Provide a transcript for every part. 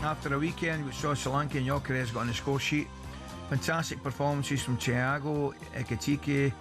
After a weekend, we saw Sri Lanka and Gyökeres got on the score sheet. Fantastic performances from Thiago, Ekitike,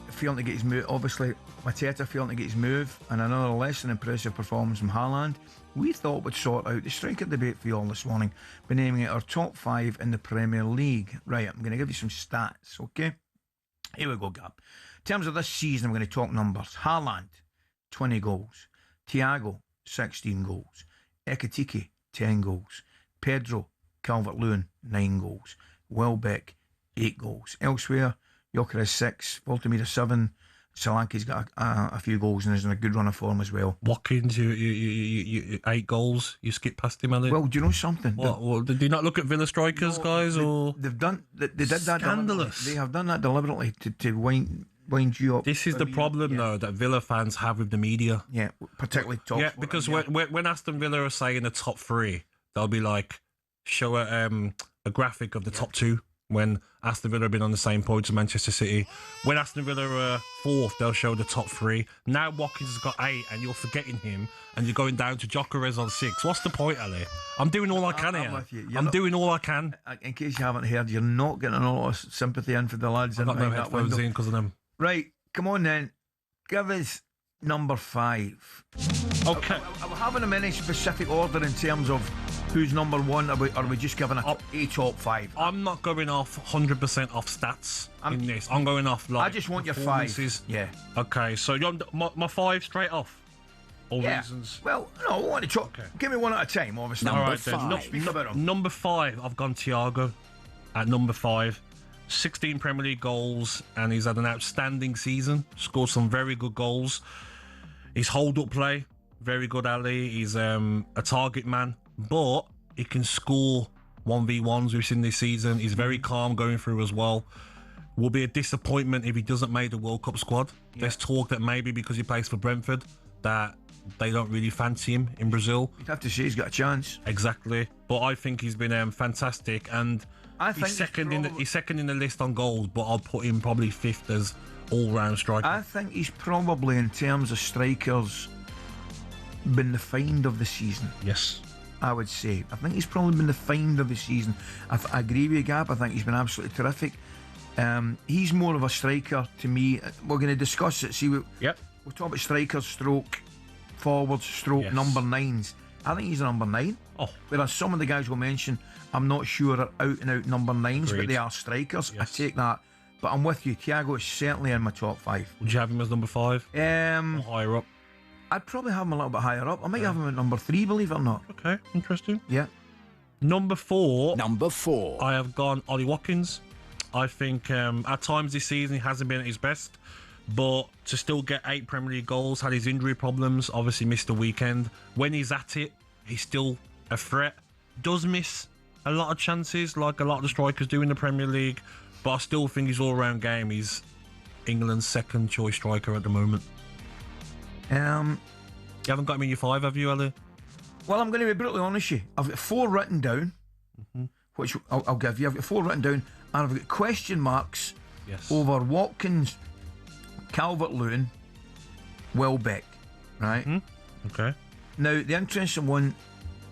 failing to get his move. Obviously, Mateta failing to get his move, and another less than impressive performance from Haaland. We thought we'd sort out the striker debate for you all this morning by naming it our top 5 in the Premier League. Right, I'm going to give you some stats, okay? Here we go, Gab. In terms of this season, I'm going to talk numbers. Haaland, 20 goals. Thiago, 16 goals. Ekitike, 10 goals. Pedro, Calvert-Lewin, 9 goals. Welbeck, 8 goals. Elsewhere, Gyökeres 6, Voltemira 7. Sri Lanka's got a few goals and is in a good run of form as well. Watkins, you 8 goals. You skip past him, Elliot. Well, do you know something? What, did you not look at Villa strikers, guys? They did that. Scandalous. They have done that deliberately to wind you up. This is the problem, though, that Villa fans have with the media. Yeah, particularly top. Yeah, because when Aston Villa are saying the top 3, they'll be like, show a graphic of the top 2. When Aston Villa have been on the same points as Manchester City. When Aston Villa are 4th, they'll show the top 3. Now Watkins has got 8 and you're forgetting him and you're going down to Gyökeres on 6. What's the point, Ali? I'm doing all I can here. I'm doing all I can. In case you haven't heard, you're not getting a lot of sympathy in for the lads. I've got no headphones in because of them. Right, come on then. Give us number 5. Okay. Are we having them in any specific order in terms of who's number 1, or are we just giving a top 5? I'm not going off 100% off stats in this. I'm going off like I just want your 5. Yeah. Okay, so you're my 5 straight off. All reasons. Well, no, I want to talk. Okay. Give me one at a time, obviously. Number 5. Speak about them. Number 5, I've gone Thiago at number 5. 16 Premier League goals, and he's had an outstanding season. Scored some very good goals. His hold-up play, very good, Ali. He's a target man, but he can score 1v1s we've seen this season. He's very calm going through as well. Will be a disappointment if he doesn't make the World Cup squad. Yeah. There's talk that maybe because he plays for Brentford, that they don't really fancy him in Brazil. You'd have to say he's got a chance. Exactly. But I think he's been fantastic, and he's second in the list on goals, but I'll put him probably 5th as all-round striker. I think he's probably, in terms of strikers, been the find of the season. Yes, I would say. I think he's probably been the find of the season. I agree with you, Gab. I think he's been absolutely terrific. He's more of a striker to me. We're going to discuss it. See, we'll talk about strikers, stroke, forwards, stroke, number 9s. I think he's a number 9. Oh. Whereas some of the guys we'll mention, I'm not sure are out-and-out number 9s, Agreed. but they are strikers. Yes. I take that. But I'm with you. Thiago is certainly in my top 5. Would you have him as number 5? Or higher up? I'd probably have him a little bit higher up. I might have him at number 3, believe it or not. Okay, interesting. Yeah. Number 4. I have gone Ollie Watkins. I think at times this season he hasn't been at his best, but to still get 8 Premier League goals, had his injury problems, obviously missed the weekend. When he's at it, he's still a threat. Does miss a lot of chances, like a lot of the strikers do in the Premier League, but I still think his all-round game, he's England's second choice striker at the moment. You haven't got him in your 5, have you, Ali? Well, I'm going to be brutally honest with you. I've got 4 written down, which I'll give you. I've got 4 written down, and I've got question marks over Watkins, Calvert-Lewin, Welbeck, right? Okay. Now, the interesting one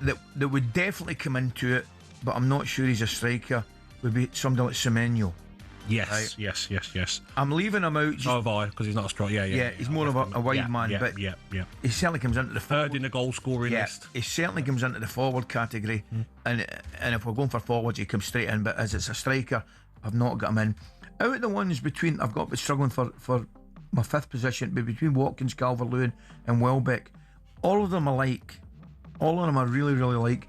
that would definitely come into it, but I'm not sure he's a striker, would be somebody like Semenyo. Yes, right? yes. I'm leaving him out. So have I, because he's not a striker. Yeah, he's more of a wide man, but he certainly comes into the third in the goal scoring list. He certainly comes into the forward category, and if we're going for forwards, he comes straight in. But as it's a striker, I've not got him in. Out of the ones between, I've got struggling for my 5th position, but between Watkins, Calvert-Lewin, and Welbeck, all of them I like. All of them I really, really like,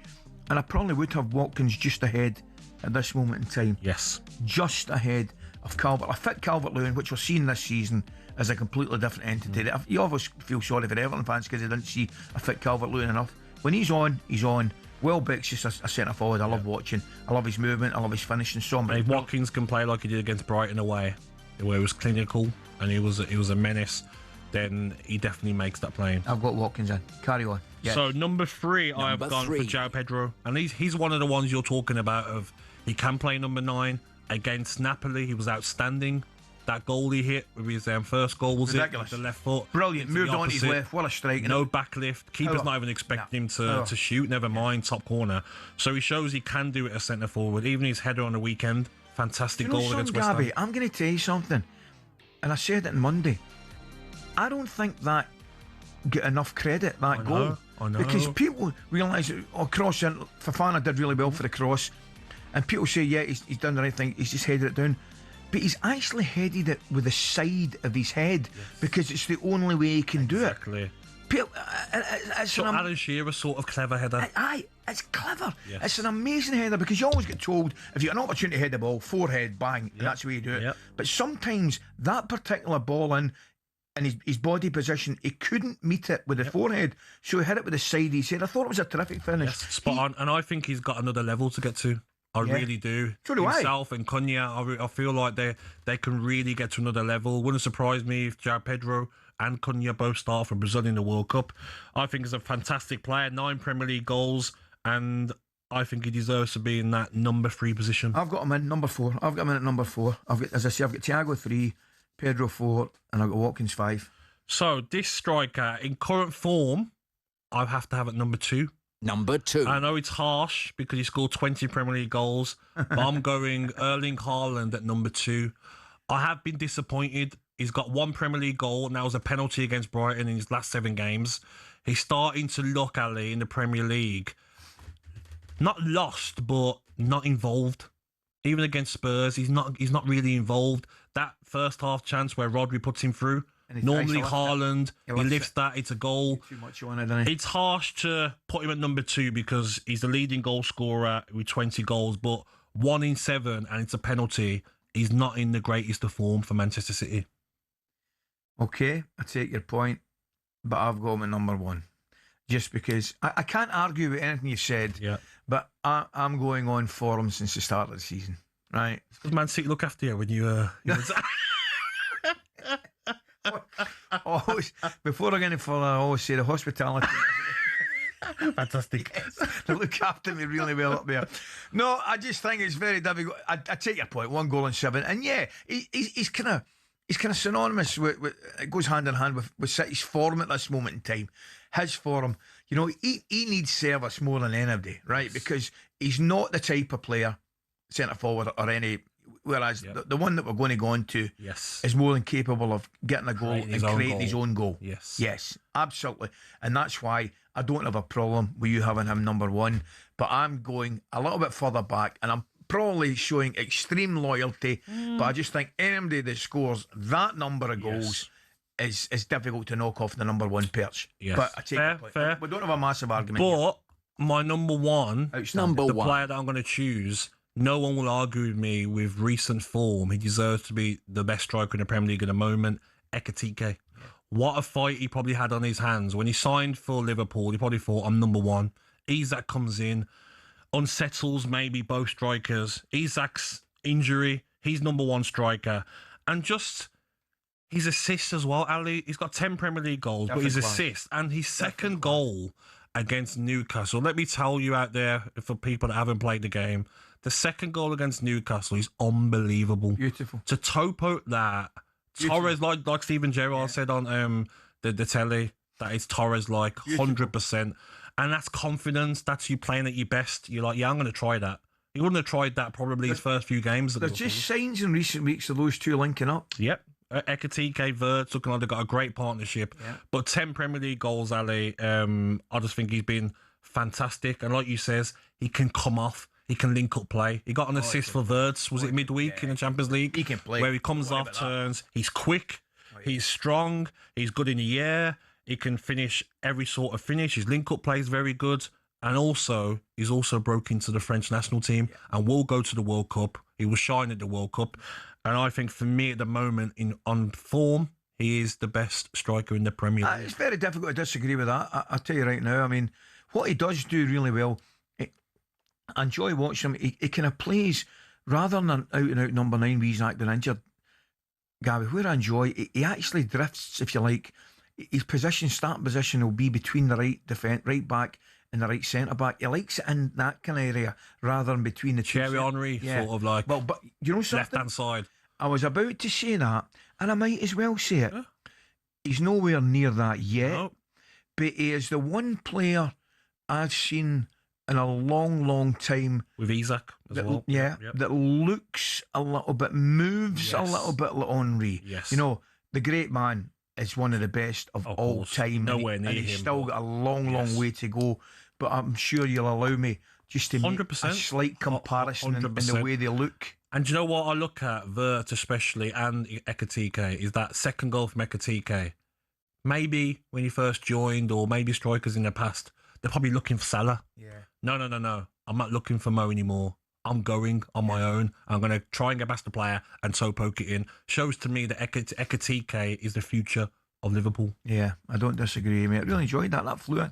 and I probably would have Watkins just ahead at this moment in time. Yes. Just ahead of Calvert. I fit Calvert-Lewin, which we're seeing this season as a completely different entity. You always feel sorry for Everton fans because they didn't see I fit Calvert-Lewin enough. When he's on, he's on. Welbeck's just a centre forward I love watching. I love his movement, I love his finishing. If Watkins can play like he did against Brighton away, where he was clinical and he was a menace, then he definitely makes that playing. I've got Watkins in. Carry on. Yes. So number 3, I have gone for João Pedro, and he's one of the ones you're talking about. Of he can play number 9 against Napoli. He was outstanding. That goal he hit with his first goal was Ridiculous. it? The left foot. Brilliant. Into the Moved on to his opposite. left. What a strike. No backlift. Keeper's not even expecting him to shoot, never mind top corner. So he shows he can do it as centre forward. Even his header on the weekend, fantastic goal against West Ham. Gabby, I'm going to tell you something, and I said it on Monday. I don't think that get enough credit, that goal. I know. Because people realise that, Fofana did really well for the cross, and people say, yeah, he's done the right thing, he's just headed it down. But he's actually headed it with the side of his head, because it's the only way he can do it. Exactly. So Alan Shearer's sort of clever header. Aye, it's clever. Yes. It's an amazing header, because you always get told if you get an opportunity to head the ball, forehead, bang, and that's the way you do it. Yep. But sometimes that particular ball in his body position, he couldn't meet it with the forehead, so he hit it with the side of his head. I thought it was a terrific finish. Yes, spot on. And I think he's got another level to get to. I really do. So do Himself and Cunha, I feel like they can really get to another level. Wouldn't surprise me if João Pedro and Cunha both start for Brazil in the World Cup. I think he's a fantastic player, 9 Premier League goals, and I think he deserves to be in that number 3 position. I've got him in number 4. I've got him in at number 4. As I say, I've got Thiago 3, Pedro 4, and I've got Watkins 5. So this striker, in current form, I have to have at number 2. Number 2. I know it's harsh because he scored 20 Premier League goals, but I'm going Erling Haaland at number 2. I have been disappointed. He's got 1 Premier League goal, and that was a penalty against Brighton in his last 7 games. He's starting to look, Ali, in the Premier League, not lost, but not involved. Even against Spurs, he's not really involved. That first half chance where Rodri puts him through, normally Haaland, he lifts that, it's a goal. Too much on it, doesn't he? It's harsh to put him at number 2 because he's the leading goal scorer with 20 goals, but 1 in 7 and it's a penalty. He's not in the greatest of form for Manchester City. Okay, I take your point, but I've got him at number 1. Just because I can't argue with anything you've said, but I'm going on for him since the start of the season, right? Does Man City look after you when you... Always, before I get any further, I always say the hospitality. Fantastic. Yes, they look after me really well up there. No, I just think it's very difficult. I take your point. 1 goal in 7, and yeah, he's kind of synonymous with it goes hand in hand with City's form at this moment in time. His form, you know, he needs service more than anybody, right? Because he's not the type of player, centre forward or any. Whereas the one that we're going to go on to is more than capable of getting a goal and creating his own goal. Yes, absolutely. And that's why I don't have a problem with you having him number 1. But I'm going a little bit further back, and I'm probably showing extreme loyalty. But I just think anybody that scores that number of goals is difficult to knock off the number 1 perch. Yes. But I take fair. We don't have a massive argument. But my number 1, the player that I'm going to choose, no one will argue with me with recent form. He deserves to be the best striker in the Premier League at the moment, Ekitike. What a fight he probably had on his hands. When he signed for Liverpool, he probably thought, I'm number 1. Isak comes in, unsettles maybe both strikers. Isak's injury, he's number 1 striker. And just his assists as well, Ali. He's got 10 Premier League goals, but his assists and his second goal against Newcastle. Let me tell you out there, for people that haven't played the game, the second goal against Newcastle is unbelievable. Beautiful. To toe-poke that, Torres, like Steven Gerrard said on the telly, that is Torres-like, 100%. And that's confidence. That's you playing at your best. You're like, I'm going to try that. He wouldn't have tried that probably his first few games. There's just signs in recent weeks of those two linking up. Yep. Ekitike, Wirtz, looking like they've got a great partnership. Yeah. But 10 Premier League goals, Ali, I just think he's been fantastic. And like you says, he can come off. He can link up play. He got an assist for Wirtz, was it midweek in the Champions League? He can play. Where he comes off turns. He's quick. He's strong. He's good in the air. He can finish every sort of finish. His link-up play is very good. And also, he's also broke into the French national team and will go to the World Cup. He will shine at the World Cup. And I think for me at the moment, on form, he is the best striker in the Premier League. It's very difficult to disagree with that. I'll tell you right now. I mean, what he does do really well, I enjoy watching him. He kind of plays, rather than an out-and-out number 9 where he's not been injured, Gabby, where I enjoy, he actually drifts, if you like. His starting position will be between the right back and the right centre back. He likes it in that kind of area rather than between the two. Thierry Henry, sort of like. Well, but you know something? Left hand side. I was about to say that, and I might as well say it. Yeah. He's nowhere near that yet, No. but he is the one player I've seen in a long, long time With Isaac as that, well. Yep. that looks a little bit, moves a Yes. little bit like Henry. Yes. You know, the great man is one of the best of all course. time. Nowhere and near he's him, still but- got a long, long Yes. way to go. But I'm sure you'll allow me just to make a 100%. slight comparison in the 100%. way they look. And do you know what I look at, Vert especially, and Ekatike, is that second goal from Ekatike. Maybe when he first joined, or maybe strikers in the past, they're probably looking for Salah. Yeah. No. I'm not looking for Mo anymore. I'm going on my own. I'm going to try and get past the player and so poke it in. Shows to me that Ekatike is the future of Liverpool. Yeah, I don't disagree, mate. I really enjoyed that. That flew in.